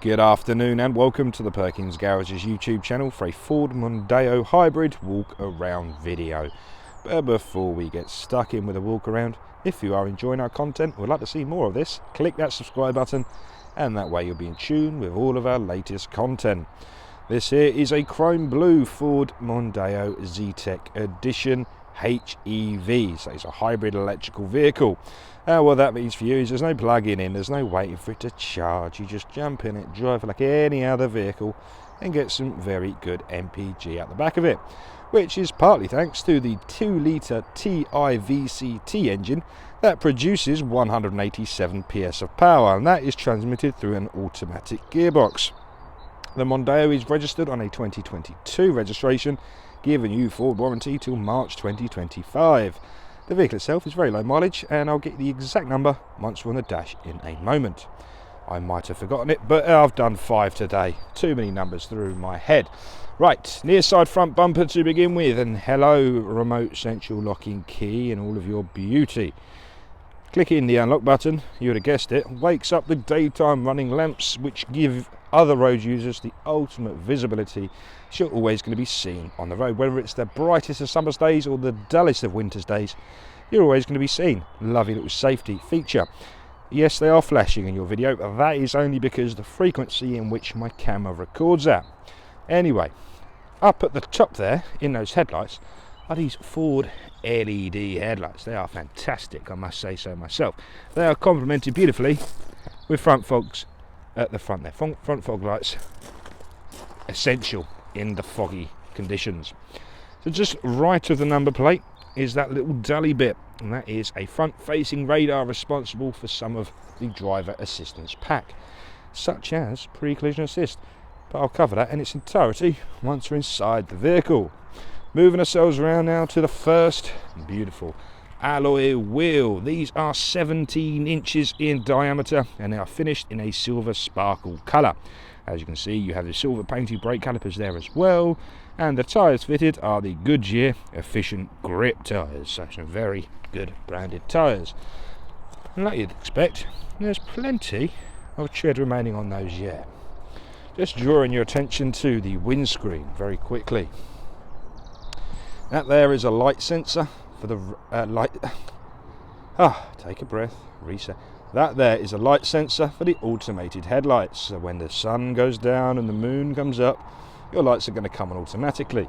Good afternoon and welcome to the Perkins Garage's YouTube channel for a Ford Mondeo hybrid walk around video. But before we get stuck in with a walk around, if you are enjoying our content and would like to see more of this, click that subscribe button and that way you'll be in tune with all of our latest content. This here is a chrome blue Ford Mondeo Zetec Edition HEV, so it's a hybrid electrical vehicle. What that means for you is there's no plugging in, there's no waiting for it to charge. You just jump in it, drive like any other vehicle and get some very good MPG out the back of it, which is partly thanks to the 2-litre Tivct engine that produces 187 PS of power, and that is transmitted through an automatic gearbox. The Mondeo is registered on a 2022 registration, giving you Ford warranty till March 2025. The vehicle itself is very low mileage, and I'll get the exact number once we're on the dash in a moment. I might have forgotten it, but I've done 5 today. Too many numbers through my head. Right, near side front bumper to begin with, and hello remote central locking key and all of your beauty. Clicking the unlock button, you would have guessed it, wakes up the daytime running lamps, which give other road users the ultimate visibility. You're always going to be seen on the road, whether it's the brightest of summer's days or the dullest of winter's days. You're always going to be seen. Lovely little safety feature. Yes, they are flashing in your video, but that is only because the frequency in which my camera records at. Anyway, up at the top there, in those headlights, are these Ford LED headlights. They are fantastic, I must say so myself. They are complemented beautifully with front fogs at the front there. Front fog lights, essential in the foggy conditions. So just right of the number plate is that little dully bit, and that is a front-facing radar responsible for some of the driver assistance pack, such as pre-collision assist. But I'll cover that in its entirety once we're inside the vehicle. Moving ourselves around now to the first beautiful alloy wheel. These are 17 inches in diameter and they are finished in a silver sparkle colour. As you can see, you have the silver painted brake calipers there as well, and the tyres fitted are the Goodyear Efficient Grip tyres, so some very good branded tyres. And like you'd expect, there's plenty of tread remaining on those yet. Just drawing your attention to the windscreen very quickly. That there is a light sensor for the light. Take a breath, reset. That there is a light sensor for the automated headlights. So when the sun goes down and the moon comes up, your lights are going to come on automatically.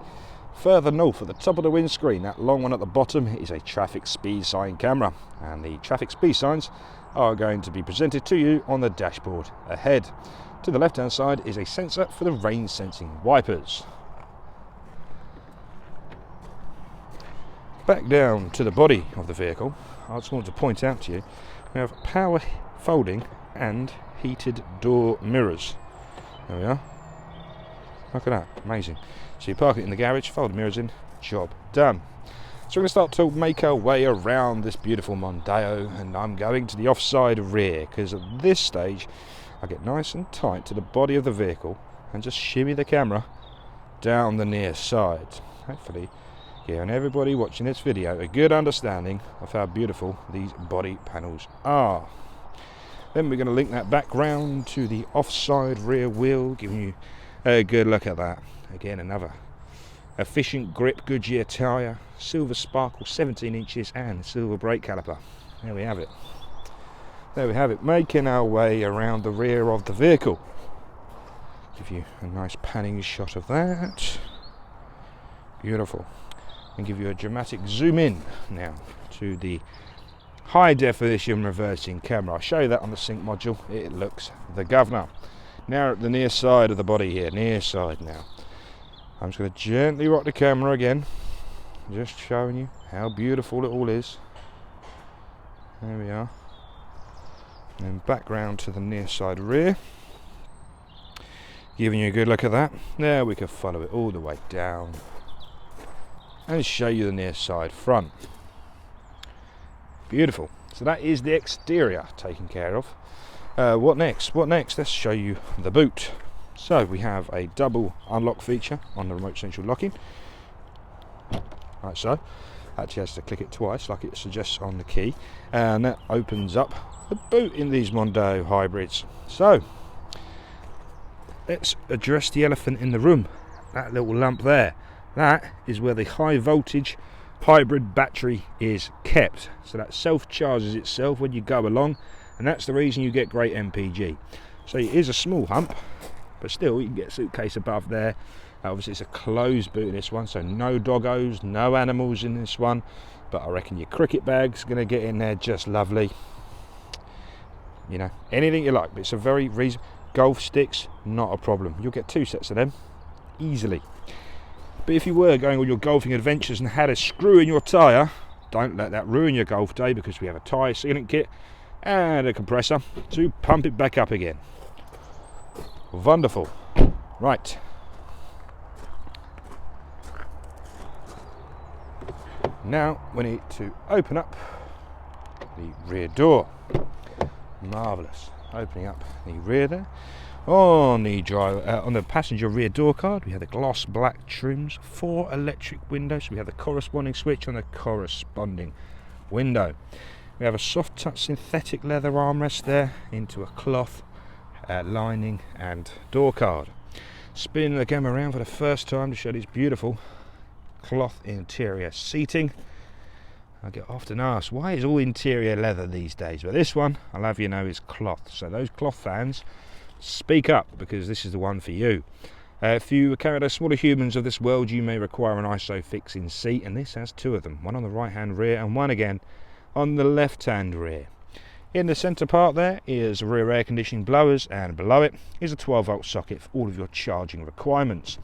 Further north at the top of the windscreen, that long one at the bottom is a traffic speed sign camera, and the traffic speed signs are going to be presented to you on the dashboard ahead. To the left hand side is a sensor for the rain sensing wipers. Back down to the body of the vehicle, I just wanted to point out to you, we have power folding and heated door mirrors. There we are. Look at that, amazing. So you park it in the garage, fold the mirrors in, job done. So we're going to start to make our way around this beautiful Mondeo, and I'm going to the offside rear, because at this stage I get nice and tight to the body of the vehicle and just shimmy the camera down the near side. Hopefully giving everybody watching this video a good understanding of how beautiful these body panels are. Then we're going to link that back round to the offside rear wheel, giving you a good look at that. Again, another efficient grip Goodyear tyre, silver sparkle 17 inches and silver brake caliper. There we have it. There we have it, making our way around the rear of the vehicle. Give you a nice panning shot of that. Beautiful. And give you a dramatic zoom in now to the high definition reversing camera. I'll show you that on the sync module. It looks the governor. Now at the near side of the body here, near side now. I'm just going to gently rock the camera again, just showing you how beautiful it all is. There we are. And then back round to the near side rear, giving you a good look at that. Now we can follow it all the way down and show you the near side front. Beautiful. So that is the exterior taken care of. What next? Let's show you the boot. So we have a double unlock feature on the remote central locking, like so. Actually has to click it twice like it suggests on the key, and that opens up the boot in these Mondeo hybrids. So let's address the elephant in the room. That little lump there, that is where the high voltage hybrid battery is kept. So that self-charges itself when you go along, and that's the reason you get great MPG. So it is a small hump, but still you can get a suitcase above there. Obviously it's a closed boot in this one, so no doggos, no animals in this one, but I reckon your cricket bag's going to get in there just lovely. You know, anything you like, but it's a very reasonable. Golf sticks, not a problem. You'll get 2 sets of them easily. But if you were going on your golfing adventures and had a screw in your tyre, don't let that ruin your golf day, because we have a tyre sealant kit and a compressor to pump it back up again. Wonderful. Right. Now we need to open up the rear door. Marvellous. Opening up the rear there. On the passenger rear door card, we have the gloss black trims, 4 electric windows. We have the corresponding switch on the corresponding window. We have a soft touch synthetic leather armrest there into a cloth lining and door card. Spinning the camera around for the first time to show this beautiful cloth interior seating. I get often asked, why is all interior leather these days? But this one, I'll have you know, is cloth. So those cloth fans, speak up, because this is the one for you. If you carry those smaller humans of this world, you may require an ISO-fixing seat, and this has 2 of them, one on the right hand rear and one again on the left hand rear. In the centre part there is rear air conditioning blowers, and below it is a 12 volt socket for all of your charging requirements.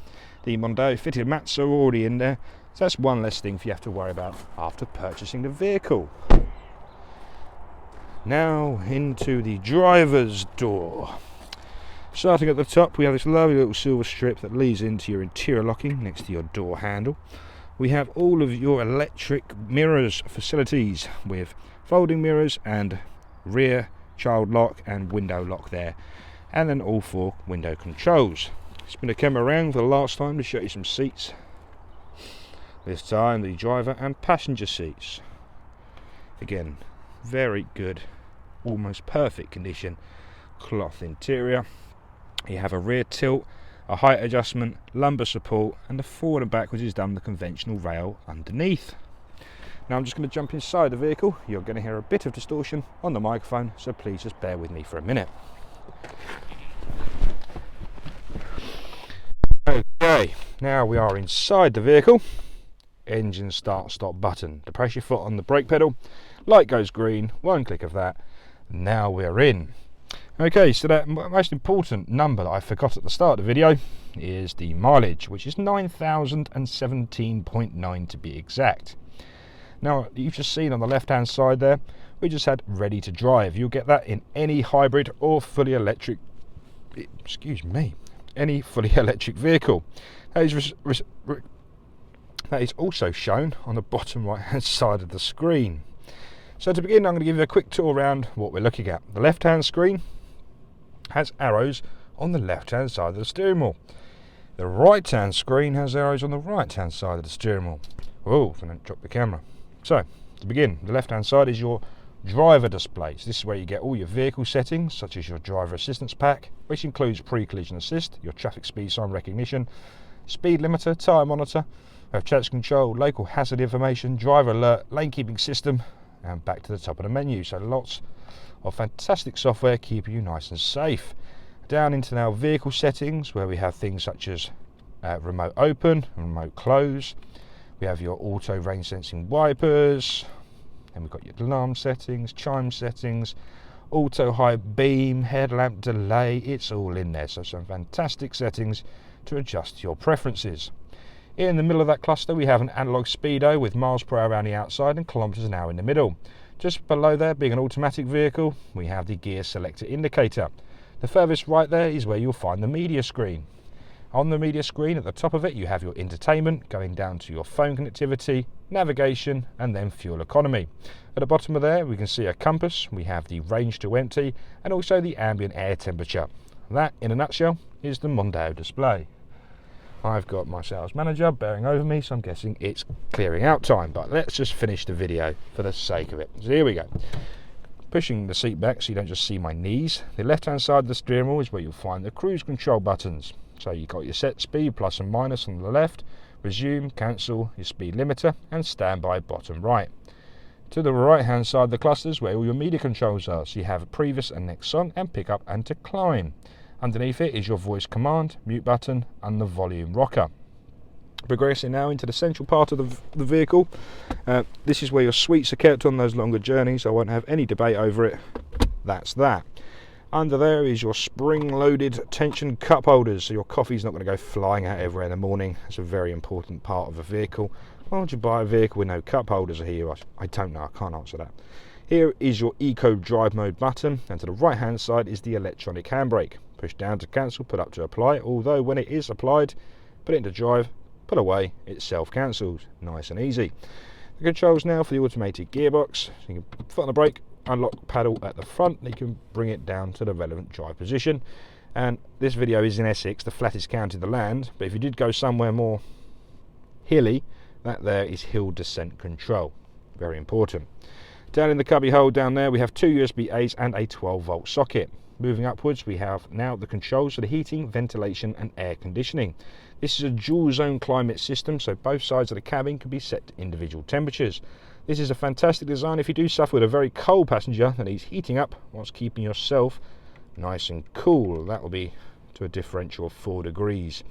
The Mondeo fitted mats are already in there, so that's one less thing for you have to worry about after purchasing the vehicle. Now into the driver's door. Starting at the top, we have this lovely little silver strip that leads into your interior locking next to your door handle. We have all of your electric mirrors facilities with folding mirrors and rear child lock and window lock there, and then all 4 window controls. Spin the camera around for the last time to show you some seats. This time the driver and passenger seats. Again, very good, almost perfect condition cloth interior. You have a rear tilt, a height adjustment, lumbar support, and the forward and backwards is done with the conventional rail underneath. Now I'm just going to jump inside the vehicle. You're going to hear a bit of distortion on the microphone, so please just bear with me for a minute. Okay, now we are inside the vehicle. Engine start stop button. To press your foot on the brake pedal, light goes green, 1 click of that. Now we're in. Okay, so that most important number that I forgot at the start of the video is the mileage, which is 9,017.9 to be exact. Now you've just seen on the left hand side there, we just had ready to drive. You'll get that in any hybrid or fully electric, any fully electric vehicle. That is also shown on the bottom right hand side of the screen. So to begin, I'm going to give you a quick tour around what we're looking at. The left hand screen has arrows on the left hand side of the steering wheel. The right hand screen has arrows on the right hand side of the steering wheel. Oh, I'm going to drop the camera. So to begin, the left hand side is your driver displays. This is where you get all your vehicle settings, such as your driver assistance pack, which includes pre-collision assist, your traffic speed sign recognition, speed limiter, tyre monitor. We have traction control, local hazard information, driver alert, lane keeping system, and back to the top of the menu. So lots of fantastic software keeping you nice and safe. Down into now vehicle settings, where we have things such as remote open and remote close. We have your auto rain sensing wipers, and we've got your alarm settings, chime settings, auto high beam, headlamp delay. It's all in there, so some fantastic settings to adjust your preferences. In the middle of that cluster, we have an analog speedo with miles per hour around the outside and kilometers an hour in the middle. Just below there, being an automatic vehicle, we have the gear selector indicator. The furthest right there is where you'll find the media screen. On the media screen at the top of it, you have your entertainment, going down to your phone connectivity, navigation, and then fuel economy. At the bottom of there, we can see a compass, we have the range to empty, and also the ambient air temperature. That, in a nutshell, is the Mondeo display. I've got my sales manager bearing over me, so I'm guessing it's clearing out time, but let's just finish the video for the sake of it. So here we go. pushing the seat back so you don't just see my knees. The left hand side of the steering wheel is where you'll find the cruise control buttons. So you've got your set speed, plus and minus on the left, resume, cancel, your speed limiter, and standby bottom right. To the right hand side of the clusters where all your media controls are, so you have a previous and next song, and pick up and decline. Underneath it is your voice command, mute button, and the volume rocker. Progressing now into the central part of the vehicle. This is where your sweets are kept on those longer journeys. I won't have any debate over it. That's that. Under there is your spring-loaded tension cup holders, so your coffee's not going to go flying out everywhere in the morning. It's a very important part of a vehicle. Why would you buy a vehicle with no cup holders here? I don't know, I can't answer that. Here is your Eco Drive Mode button, and to the right hand side is the electronic handbrake. Push down to cancel, put up to apply, although when it is applied, put it into drive, put away, it self-cancels. Nice and easy. The controls now for the automated gearbox. So you can put on the brake, unlock paddle at the front, and you can bring it down to the relevant drive position. And this video is in Essex, the flattest county in the land, but if you did go somewhere more hilly, that there is hill descent control. Very important. Down in the cubby hole down there we have two USB A's and a 12-volt socket. Moving upwards we have now the controls for the heating, ventilation and air conditioning. This is a dual zone climate system, so both sides of the cabin can be set to individual temperatures. This is a fantastic design if you do suffer with a very cold passenger that needs heating up whilst keeping yourself nice and cool. That will be to a differential of 4 degrees.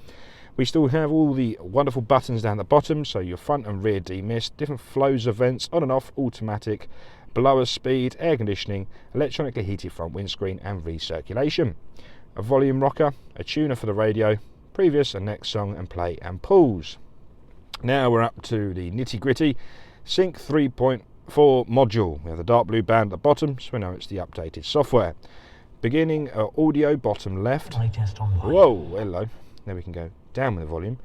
We still have all the wonderful buttons down the bottom, so your front and rear demist, different flows of vents, on and off, automatic, blower speed, air conditioning, electronically heated front windscreen and recirculation. A volume rocker, a tuner for the radio, previous and next song, and play and pause. Now we're up to the nitty gritty. Sync 3.4 module. We have the dark blue band at the bottom, so we know it's the updated software. Beginning audio bottom left. Whoa, hello. There we can go down with the volume.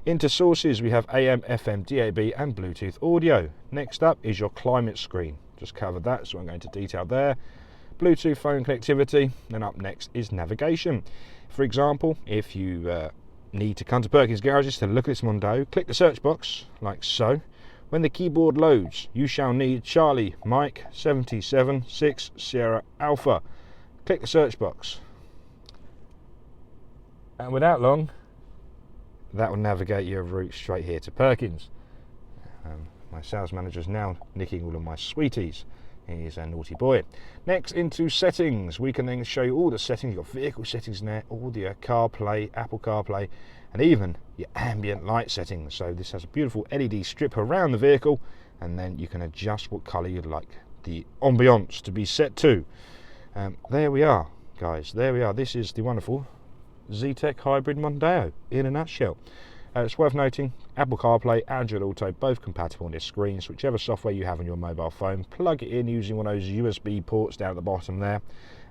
Into sources we have AM, FM, DAB and Bluetooth audio. Next up is your climate screen. Just covered that, so I'm going into detail there. Bluetooth phone connectivity. Then up next is navigation. For example, if you need to come to Perkins Garages to look at this Mondeo, click the search box like so. When the keyboard loads, you shall need Charlie Mike 77 6 Sierra Alpha. Click the search box, and without long that will navigate your route straight here to Perkins. My sales manager is now nicking all of my sweeties. He's a naughty boy. Next, into settings. We can then show you all the settings. You've got vehicle settings in there, audio, CarPlay, Apple CarPlay, and even your ambient light settings. So this has a beautiful LED strip around the vehicle, and then you can adjust what colour you'd like the ambiance to be set to. There we are, guys. There we are. This is the wonderful Zetec hybrid Mondeo in a nutshell. It's worth noting, Apple CarPlay, Android Auto, both compatible on this screen, so whichever software you have on your mobile phone, plug it in using one of those USB ports down at the bottom there,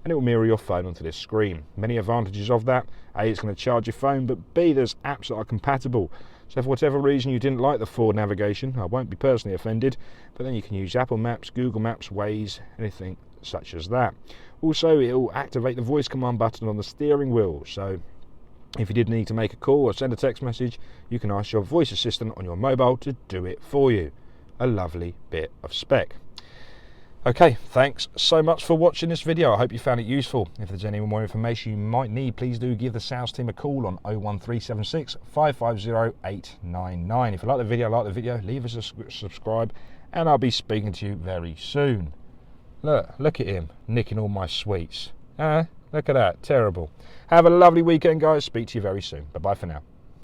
and it will mirror your phone onto this screen. Many advantages of that. A, it's going to charge your phone, but B, there's apps that are compatible. So for whatever reason you didn't like the Ford navigation, I won't be personally offended, but then you can use Apple Maps, Google Maps, Waze, anything such as that. Also, it will activate the voice command button on the steering wheel, so if you did need to make a call or send a text message, you can ask your voice assistant on your mobile to do it for you. A lovely bit of spec. Okay, thanks so much for watching this video. I hope you found it useful. If there's any more information you might need, please do give the sales team a call on 01376 550 899. If you like the video, leave us a subscribe, and I'll be speaking to you very soon. Look at him, nicking all my sweets. Look at that, terrible. Have a lovely weekend, guys. Speak to you very soon. Bye-bye for now.